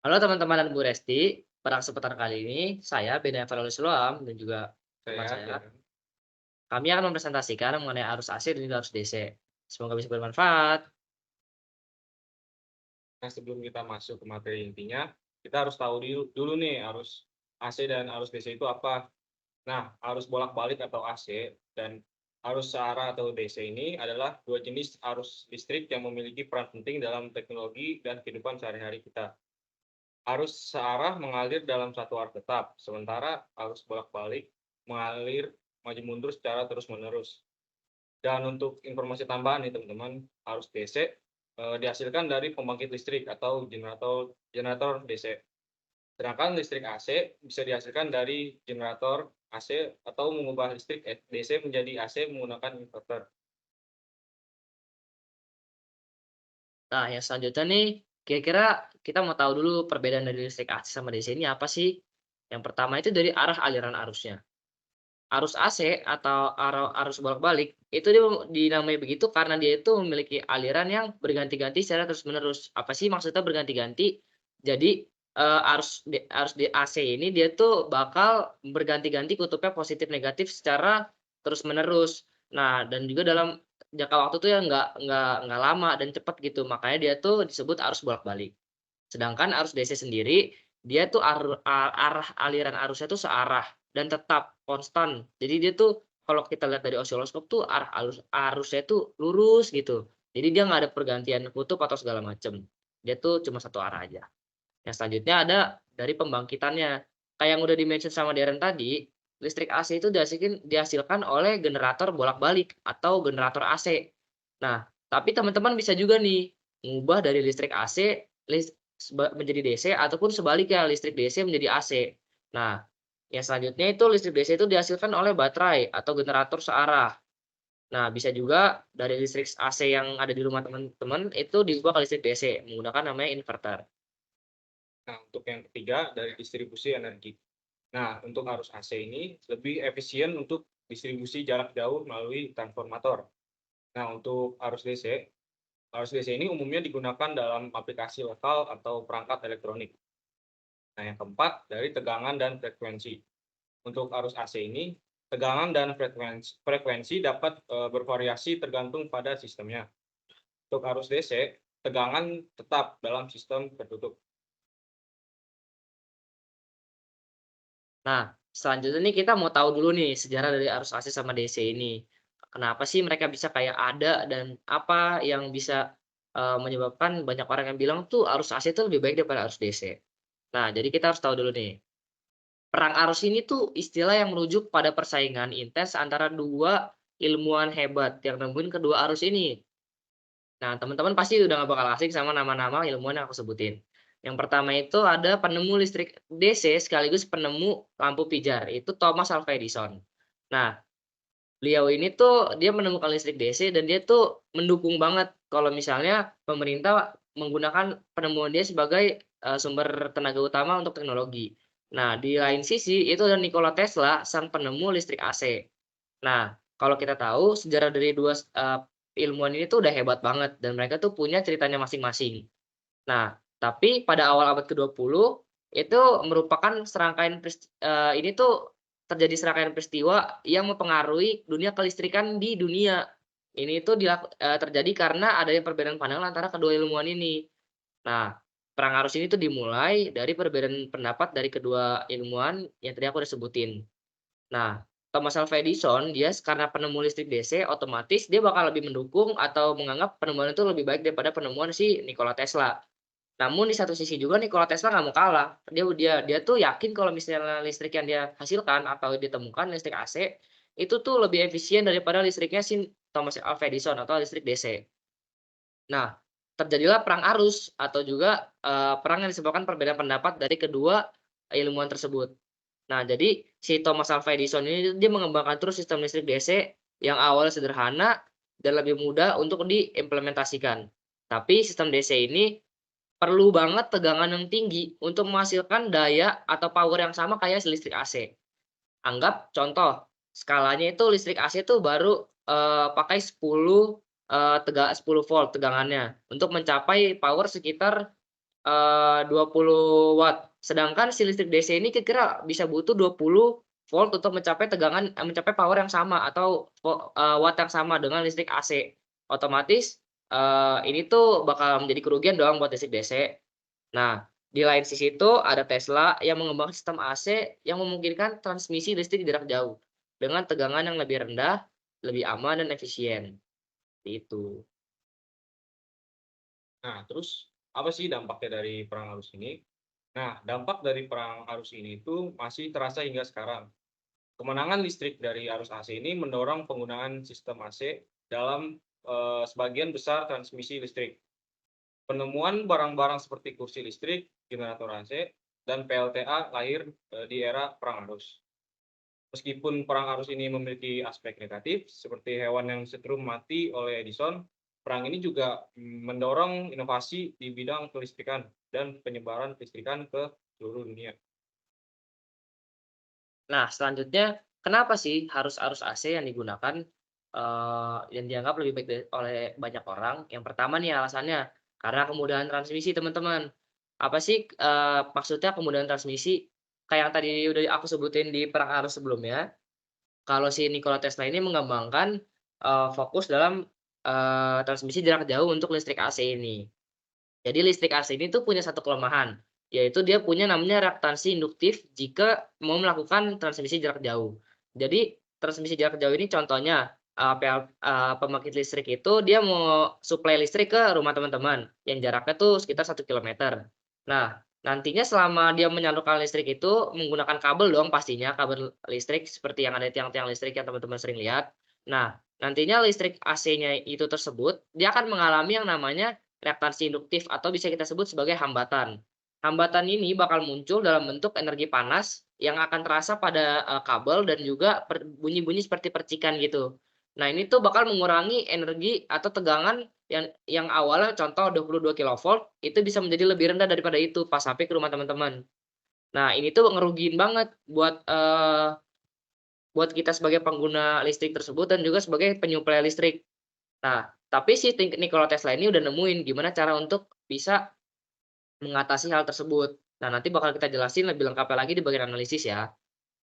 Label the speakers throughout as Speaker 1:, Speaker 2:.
Speaker 1: Halo teman-teman dan Bu Resti, pada kesempatan kali ini saya Bena Evaluasi Loam dan juga teman
Speaker 2: Saya
Speaker 1: saya,
Speaker 2: dan
Speaker 1: kami akan mempresentasikan mengenai arus AC dan juga arus DC. Semoga bisa bermanfaat.
Speaker 2: nah sebelum kita masuk ke materi intinya, kita harus tahu dulu nih arus AC dan arus DC itu apa. Nah, arus bolak-balik atau AC dan arus searah atau DC ini adalah dua jenis arus listrik yang memiliki peran penting dalam teknologi dan kehidupan sehari-hari kita. Arus searah mengalir dalam satu arah tetap, sementara arus bolak-balik mengalir maju mundur secara terus-menerus. Dan untuk informasi tambahan nih teman-teman, arus DC dihasilkan dari pembangkit listrik atau generator generator DC. Sedangkan listrik AC bisa dihasilkan dari generator AC atau mengubah listrik DC menjadi AC menggunakan inverter.
Speaker 1: Nah, yang selanjutnya nih, kira-kira kita mau tahu dulu perbedaan dari listrik AC sama DC ini apa sih? Yang pertama itu dari arah aliran arusnya. Arus AC atau arus bolak-balik itu dia dinamai begitu karena dia itu memiliki aliran yang berganti-ganti secara terus-menerus. Apa sih maksudnya berganti-ganti? Jadi, arus di AC ini dia tuh bakal berganti-ganti kutubnya positif negatif secara terus-menerus. Nah, dan juga dalam jangka waktu tuh yang nggak lama dan cepat gitu, makanya dia tuh disebut arus bolak-balik. Sedangkan arus DC sendiri, dia tuh arah aliran arusnya tuh searah dan tetap konstan. Jadi dia tuh kalau kita lihat dari osiloskop tuh arusnya tuh lurus gitu. Jadi dia nggak ada pergantian kutub atau segala macem. Dia tuh cuma satu arah aja. Yang selanjutnya ada dari pembangkitannya. Kayak yang udah di-mention sama Darren tadi, listrik AC itu dihasilkan oleh generator bolak-balik atau generator AC. Nah, tapi teman-teman bisa juga nih mengubah dari listrik AC menjadi DC ataupun sebaliknya listrik DC menjadi AC. Nah, yang selanjutnya itu listrik DC itu dihasilkan oleh baterai atau generator searah. Nah, bisa juga dari listrik AC yang ada di rumah teman-teman itu diubah ke listrik DC menggunakan namanya inverter.
Speaker 2: Nah, untuk yang ketiga dari distribusi energi. Nah, untuk arus AC ini lebih efisien untuk distribusi jarak jauh melalui transformator. Nah, untuk arus DC ini umumnya digunakan dalam aplikasi lokal atau perangkat elektronik. Nah, yang keempat dari tegangan dan frekuensi. Untuk arus AC ini, tegangan dan frekuensi dapat bervariasi tergantung pada sistemnya. Untuk arus DC, tegangan tetap dalam sistem tertutup.
Speaker 1: Nah, selanjutnya nih kita mau tahu dulu nih sejarah dari arus AC sama DC ini. Kenapa sih mereka bisa kayak ada dan apa yang bisa, menyebabkan banyak orang yang bilang tuh arus AC itu lebih baik daripada arus DC. Nah, jadi kita harus tahu dulu nih, perang arus ini tuh istilah yang merujuk pada persaingan intens antara 2 ilmuwan hebat yang nemuin kedua arus ini. Nah, teman-teman pasti udah nggak bakal asing sama nama-nama ilmuwan yang aku sebutin. Yang pertama itu ada penemu listrik DC sekaligus penemu lampu pijar, itu Thomas Alva Edison. Nah, beliau ini tuh dia menemukan listrik DC dan dia tuh mendukung banget kalau misalnya pemerintah menggunakan penemuan dia sebagai, sumber tenaga utama untuk teknologi. Nah, di lain sisi itu ada Nikola Tesla, sang penemu listrik AC. Nah, kalau kita tahu sejarah dari ilmuwan ini tuh udah hebat banget dan mereka tuh punya ceritanya masing-masing. Nah, tapi pada awal abad ke-20 itu merupakan ini tuh terjadi serangkaian peristiwa yang mempengaruhi dunia kelistrikan di dunia. Ini tuh terjadi karena adanya perbedaan pandangan antara kedua ilmuwan ini. Nah, perang arus ini tuh dimulai dari perbedaan pendapat dari kedua ilmuwan yang tadi aku udah sebutin. Nah, Thomas Alva Edison karena penemu listrik DC, otomatis dia bakal lebih mendukung atau menganggap penemuan itu lebih baik daripada penemuan si Nikola Tesla. Namun di satu sisi juga Nikola Tesla nggak mau kalah. Dia dia dia tuh yakin kalau misalnya listrik yang dia hasilkan atau ditemukan listrik AC, itu tuh lebih efisien daripada listriknya si Thomas Alva Edison atau listrik DC. Nah, terjadilah perang arus atau juga, perang yang disebabkan perbedaan pendapat dari kedua ilmuwan tersebut. Nah, jadi si Thomas Alva Edison ini dia mengembangkan terus sistem listrik DC yang awalnya sederhana dan lebih mudah untuk diimplementasikan. Tapi sistem DC ini perlu banget tegangan yang tinggi untuk menghasilkan daya atau power yang sama kayak listrik AC. Anggap contoh, skalanya itu listrik AC itu baru, pakai 10 volt tegangannya untuk mencapai power sekitar 20 watt. Sedangkan si listrik DC ini kira-kira bisa butuh 20 volt untuk mencapai power yang sama atau watt yang sama dengan listrik AC. Otomatis, ini tuh bakal menjadi kerugian dong buat listrik DC. Nah, di lain sisi itu ada Tesla yang mengembangkan sistem AC yang memungkinkan transmisi listrik jarak jauh dengan tegangan yang lebih rendah, lebih aman dan efisien. Itu.
Speaker 2: Nah, terus apa sih dampaknya dari perang arus ini? Nah, dampak dari perang arus ini itu masih terasa hingga sekarang. Kemenangan listrik dari arus AC ini mendorong penggunaan sistem AC dalam sebagian besar transmisi listrik. Penemuan barang-barang seperti kursi listrik, generator AC, dan PLTA lahir di era perang arus. Meskipun perang arus ini memiliki aspek negatif, seperti hewan yang setrum mati oleh Edison, perang ini juga mendorong inovasi di bidang kelistrikan dan penyebaran kelistrikan ke seluruh dunia.
Speaker 1: Nah, selanjutnya kenapa sih harus arus AC yang digunakan, yang dianggap lebih baik oleh banyak orang? Yang pertama nih alasannya, karena kemudahan transmisi teman-teman. Apa sih, maksudnya kemudahan transmisi? Kayak yang tadi udah aku sebutin di perang arus sebelumnya, kalau si Nikola Tesla ini mengembangkan, fokus dalam, transmisi jarak jauh untuk listrik AC ini. Jadi listrik AC ini tuh punya satu kelemahan, yaitu dia punya namanya reaktansi induktif jika mau melakukan transmisi jarak jauh. Jadi transmisi jarak jauh ini contohnya, pembangkit listrik itu dia mau suplai listrik ke rumah teman-teman yang jaraknya tuh sekitar 1 kilometer. Nah, nantinya selama dia menyalurkan listrik itu menggunakan kabel dong pastinya, kabel listrik seperti yang ada di tiang-tiang listrik yang teman-teman sering lihat. Nah, nantinya listrik AC-nya itu tersebut, dia akan mengalami yang namanya reaktansi induktif atau bisa kita sebut sebagai hambatan. Hambatan ini bakal muncul dalam bentuk energi panas yang akan terasa pada, kabel dan juga bunyi-bunyi seperti percikan gitu. Nah, ini tuh bakal mengurangi energi atau tegangan yang awalnya contoh 22 kilovolt, itu bisa menjadi lebih rendah daripada itu pas sampai ke rumah teman-teman. Nah, ini tuh ngerugiin banget buat kita sebagai pengguna listrik tersebut dan juga sebagai penyuplai listrik. Nah, tapi si Nikola Tesla ini udah nemuin gimana cara untuk bisa mengatasi hal tersebut. Nah, nanti bakal kita jelasin lebih lengkapnya lagi di bagian analisis ya.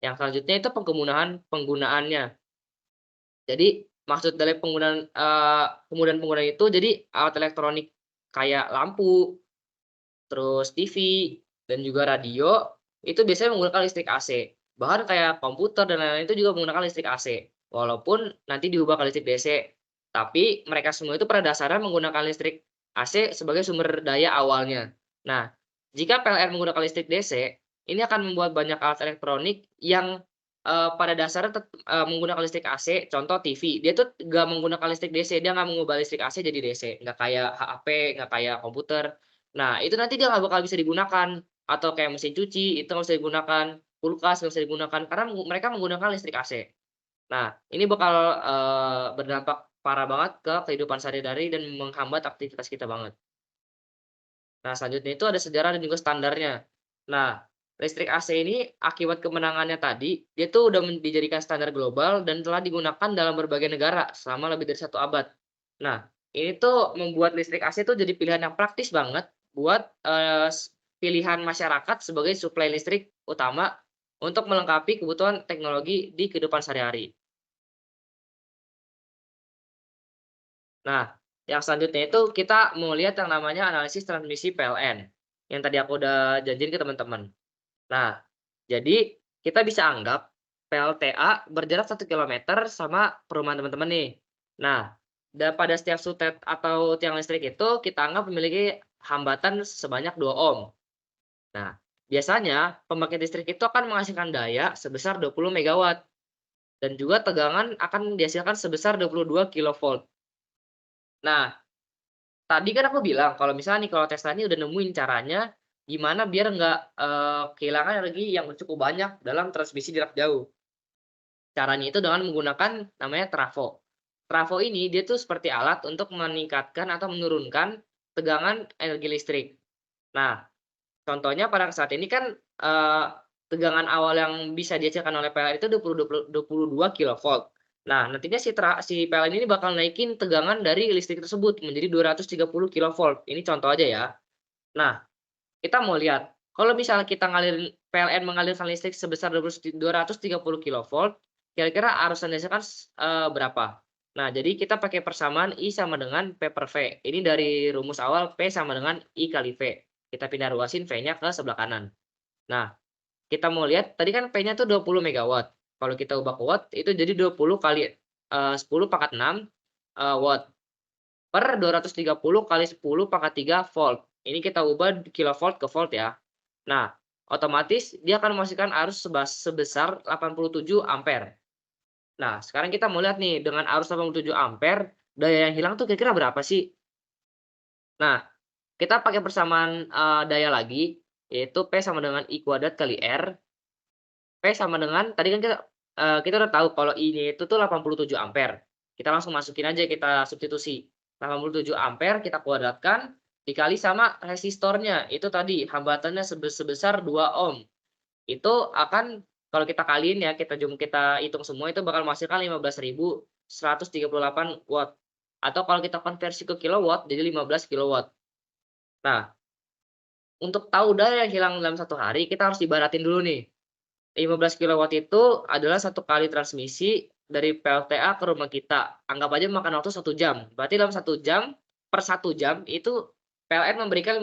Speaker 1: Yang selanjutnya itu penggunaannya. Jadi maksud dari kemudahan penggunaan itu jadi alat elektronik kayak lampu, terus TV, dan juga radio, itu biasanya menggunakan listrik AC. Bahkan kayak komputer dan lain-lain itu juga menggunakan listrik AC, walaupun nanti diubah ke listrik DC. Tapi mereka semua itu pada dasarnya menggunakan listrik AC sebagai sumber daya awalnya. Nah, jika PLN menggunakan listrik DC, ini akan membuat banyak alat elektronik yang, pada dasarnya menggunakan listrik AC, contoh TV, dia tuh nggak menggunakan listrik DC, dia nggak mengubah listrik AC jadi DC, nggak kayak HP, nggak kayak komputer. Nah, itu nanti dia nggak bakal bisa digunakan, atau kayak mesin cuci, itu nggak bisa digunakan, kulkas nggak bisa digunakan, karena mereka menggunakan listrik AC. Nah, ini bakal, berdampak parah banget ke kehidupan sehari-hari dan menghambat aktivitas kita banget. Nah, selanjutnya itu ada sejarah dan juga standarnya. Nah, listrik AC ini akibat kemenangannya tadi, dia tuh udah dijadikan standar global dan telah digunakan dalam berbagai negara selama lebih dari 1 abad. Nah, ini tuh membuat listrik AC tuh jadi pilihan yang praktis banget buat, pilihan masyarakat sebagai suplai listrik utama untuk melengkapi kebutuhan teknologi di kehidupan sehari-hari. Nah, yang selanjutnya itu kita mau lihat yang namanya analisis transmisi PLN, yang tadi aku udah janjiin ke teman-teman. Nah, jadi kita bisa anggap PLTA berjarak 1 kilometer sama perumahan teman-teman nih. Nah, pada setiap sutet atau tiang listrik itu kita anggap memiliki hambatan sebanyak 2 ohm. Nah, biasanya pembangkit listrik itu akan menghasilkan daya sebesar 20 megawatt dan juga tegangan akan dihasilkan sebesar 22 kilovolt. Nah, tadi kan aku bilang kalau misalnya nih kalau Tesla ini udah nemuin caranya gimana biar nggak, kehilangan energi yang cukup banyak dalam transmisi jarak jauh. Caranya itu dengan menggunakan namanya trafo. Trafo ini dia tuh seperti alat untuk meningkatkan atau menurunkan tegangan energi listrik. Nah, contohnya pada saat ini kan, tegangan awal yang bisa dihasilkan oleh PLN itu 22 kilovolt. Nah, nantinya si PLN ini bakal naikin tegangan dari listrik tersebut menjadi 230 kilovolt. Ini contoh aja ya. Nah, Kita mau lihat, kalau misalnya kita ngalirin PLN mengalirkan listrik sebesar 230 kilovolt, kira-kira arus dasar kan berapa? Nah, jadi kita pakai persamaan I sama dengan P per V. Ini dari rumus awal P sama dengan I kali V. Kita pindah ruasin V-nya ke sebelah kanan. Nah, kita mau lihat tadi kan P-nya tuh 20 megawatt. Kalau kita ubah ke watt itu jadi 20 kali 10 pangkat 6 watt per 230 kali 10 pangkat 3 volt. Ini kita ubah kilovolt ke volt ya. Nah, otomatis dia akan menghasilkan arus sebesar 87 ampere. Nah, sekarang kita mau lihat nih dengan arus 87 ampere, daya yang hilang tuh kira-kira berapa sih? Nah, kita pakai persamaan daya lagi, yaitu P sama dengan I kuadrat kali R. P sama dengan tadi kan kita udah tahu kalau I-nya itu tuh 87 ampere. Kita langsung masukin aja, kita substitusi. 87 ampere kita kuadratkan dikali sama resistornya. Itu tadi hambatannya sebesar 2 ohm. Itu akan kalau kita kaliin ya, kita hitung semua itu bakal menghasilkan 15.138 watt. Atau kalau kita konversi ke kilowatt jadi 15 kilowatt. Nah, untuk tahu daya yang hilang dalam satu hari kita harus ibaratin dulu nih. 15 kilowatt itu adalah satu kali transmisi dari PLTA ke rumah kita. Anggap aja makan waktu 1 jam. Berarti dalam 1 jam, per 1 jam itu PLN memberikan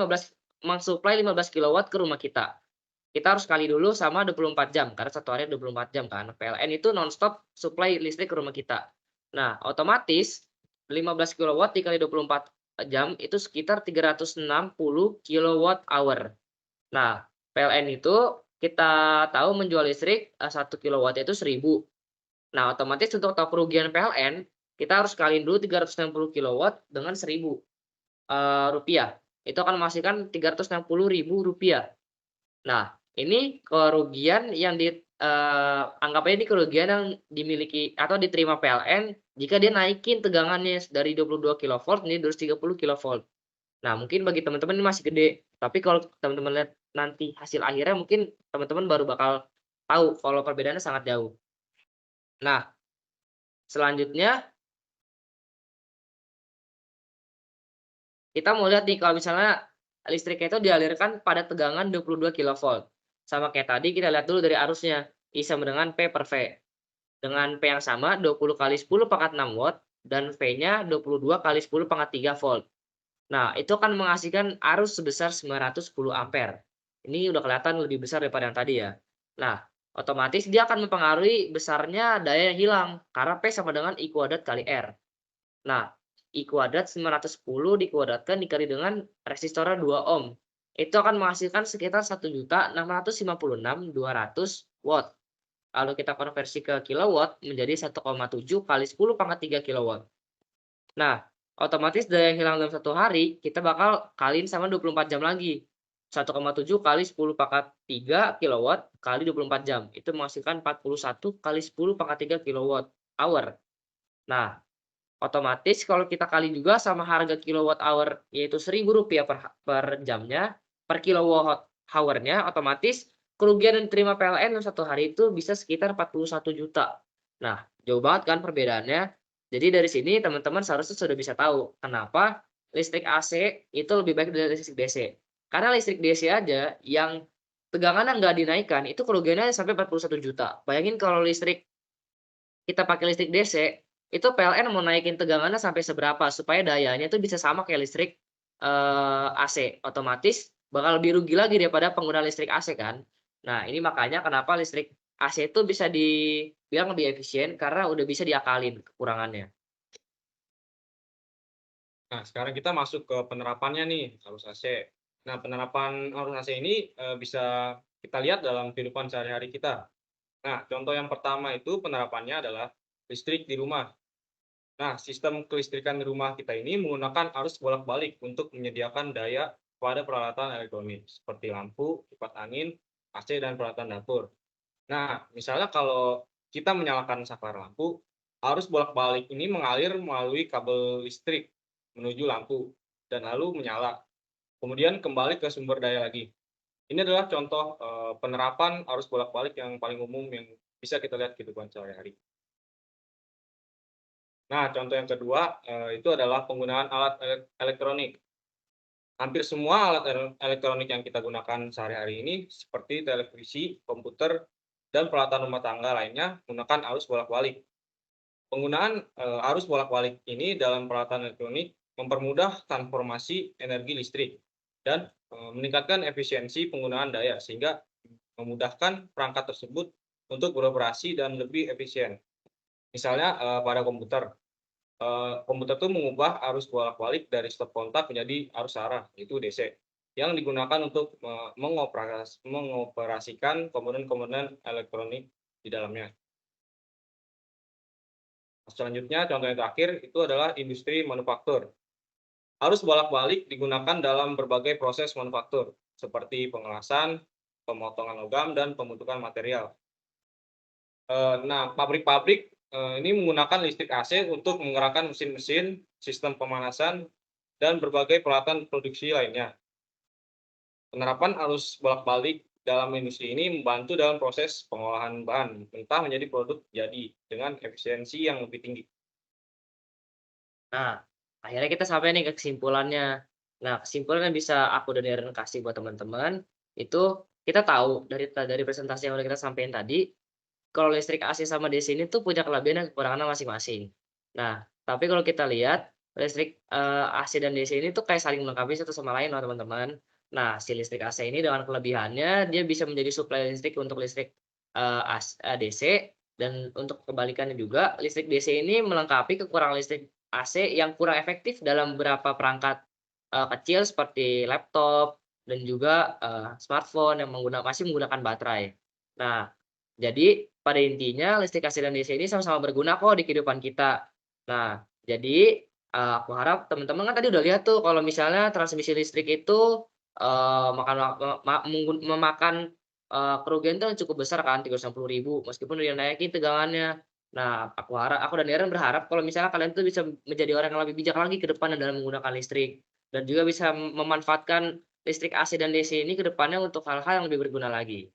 Speaker 1: mensuplai 15 kilowatt ke rumah kita. Kita harus kali dulu sama 24 jam, karena satu hari 24 jam kan. PLN itu nonstop supply listrik ke rumah kita. Nah, otomatis 15 kilowatt dikali 24 jam itu sekitar 360 kilowatt hour. Nah, PLN itu kita tahu menjual listrik 1 kilowatt itu 1.000. Nah, otomatis untuk tahu kerugian PLN, kita harus kaliin dulu 360 kilowatt dengan 1.000 rupiah. Itu akan menghasilkan 360.000 rupiah. Nah, ini kerugian yang anggap aja ini kerugian yang dimiliki atau diterima PLN jika dia naikin tegangannya dari 22 kilovolt menjadi 230 kilovolt. Nah, mungkin bagi teman-teman ini masih gede, tapi kalau teman-teman lihat nanti hasil akhirnya mungkin teman-teman baru bakal tahu kalau perbedaannya sangat jauh. Nah, selanjutnya kita mau lihat nih kalau misalnya listriknya itu dialirkan pada tegangan 22 kilovolt. Sama kayak tadi kita lihat dulu dari arusnya, I sama dengan P per V. Dengan P yang sama 20 kali 10 pangkat 6 watt dan V-nya 22 kali 10 pangkat 3 volt. Nah, itu akan menghasilkan arus sebesar 910 ampere. Ini udah kelihatan lebih besar daripada yang tadi ya. Nah, otomatis dia akan mempengaruhi besarnya daya yang hilang karena P sama dengan I kuadrat kali R. Nah, I kuadrat 910 dikuadratkan dikali dengan resistornya 2 ohm. Itu akan menghasilkan sekitar 1.656.200 watt. Lalu kita konversi ke kilowatt menjadi 1,7 kali 10 pangkat 3 kilowatt. Nah, otomatis daya yang hilang dalam satu hari kita bakal kaliin sama 24 jam lagi. 1,7 kali 10 pangkat 3 kilowatt kali 24 jam. Itu menghasilkan 41 kali 10 pangkat 3 kilowatt hour. Nah, otomatis kalau kita kali juga sama harga kilowatt hour yaitu Rp1.000 per jamnya, per kilowatt hour-nya, otomatis kerugian yang diterima PLN dalam satu hari itu bisa sekitar 41 juta. Nah, jauh banget kan perbedaannya. Jadi dari sini teman-teman seharusnya sudah bisa tahu kenapa listrik AC itu lebih baik dari listrik DC. Karena listrik DC aja yang tegangannya nggak dinaikkan itu kerugiannya sampai 41 juta. Bayangin kalau kita pakai listrik DC, itu PLN mau naikin tegangannya sampai seberapa supaya dayanya itu bisa sama kayak listrik AC. Otomatis bakal lebih rugi lagi daripada pengguna listrik AC kan. Nah, ini makanya kenapa listrik AC itu bisa dibilang lebih efisien karena udah bisa diakalin kekurangannya.
Speaker 2: Nah, sekarang kita masuk ke penerapannya nih, arus AC. Nah, penerapan arus AC ini bisa kita lihat dalam kehidupan sehari-hari kita. Nah, contoh yang pertama itu penerapannya adalah listrik di rumah. Nah, sistem kelistrikan di rumah kita ini menggunakan arus bolak-balik untuk menyediakan daya pada peralatan elektronik seperti lampu, kipas angin, AC, dan peralatan dapur. Nah, misalnya kalau kita menyalakan saklar lampu, arus bolak-balik ini mengalir melalui kabel listrik menuju lampu dan lalu menyala. Kemudian kembali ke sumber daya lagi. Ini adalah contoh penerapan arus bolak-balik yang paling umum yang bisa kita lihat di kehidupan sehari-hari. Nah, contoh yang kedua itu adalah penggunaan alat elektronik. Hampir semua alat elektronik yang kita gunakan sehari-hari ini seperti televisi, komputer, dan peralatan rumah tangga lainnya menggunakan arus bolak-balik. Penggunaan, arus bolak-balik ini dalam peralatan elektronik mempermudah transformasi energi listrik dan, meningkatkan efisiensi penggunaan daya sehingga memudahkan perangkat tersebut untuk beroperasi dan lebih efisien. Misalnya, pada komputer, komputer itu mengubah arus bolak-balik dari stop kontak menjadi arus arah, yaitu DC, yang digunakan untuk mengoperasikan komponen-komponen elektronik di dalamnya. Selanjutnya, contoh yang terakhir itu adalah industri manufaktur. Arus bolak-balik digunakan dalam berbagai proses manufaktur, seperti pengelasan, pemotongan logam, dan pembentukan material. Nah, pabrik-pabrik, ini menggunakan listrik AC untuk menggerakkan mesin-mesin, sistem pemanasan, dan berbagai peralatan produksi lainnya. Penerapan arus bolak-balik dalam industri ini membantu dalam proses pengolahan bahan mentah menjadi produk jadi dengan efisiensi yang lebih tinggi.
Speaker 1: Nah, akhirnya kita sampai nih ke kesimpulannya. Nah, kesimpulan yang bisa aku dan Darren kasih buat teman-teman, itu kita tahu dari presentasi yang udah kita sampaikan tadi, kalau listrik AC sama DC ini tuh punya kelebihan dan kekurangannya masing-masing. Nah, tapi kalau kita lihat listrik, AC dan DC ini tuh kayak saling melengkapi satu sama lain loh teman-teman. Nah, si listrik AC ini dengan kelebihannya dia bisa menjadi suplai listrik untuk listrik, DC dan untuk kebalikannya juga listrik DC ini melengkapi kekurangan listrik AC yang kurang efektif dalam beberapa perangkat, kecil seperti laptop dan juga, smartphone yang masih menggunakan baterai. Nah, jadi pada intinya listrik AC dan DC ini sama-sama berguna kok di kehidupan kita. Nah, jadi, aku harap teman-teman kan tadi udah lihat tuh kalau misalnya transmisi listrik itu, makan wak ma memakan, kerugian tuh cukup besar kan, 360.000 meskipun udah dinaikin tegangannya. Nah, aku dan Aaron berharap kalau misalnya kalian tuh bisa menjadi orang yang lebih bijak lagi ke depannya dalam menggunakan listrik, dan juga bisa memanfaatkan listrik AC dan DC ini ke depannya untuk hal-hal yang lebih berguna lagi.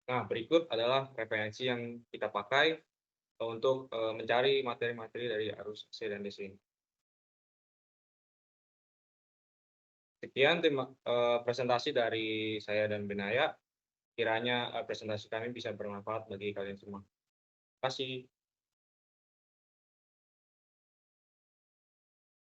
Speaker 2: Nah, berikut adalah referensi yang kita pakai untuk, mencari materi-materi dari arus AC dan DC ini. Sekian presentasi dari saya dan Benaya, kiranya, presentasi kami bisa bermanfaat bagi kalian semua. Terima kasih.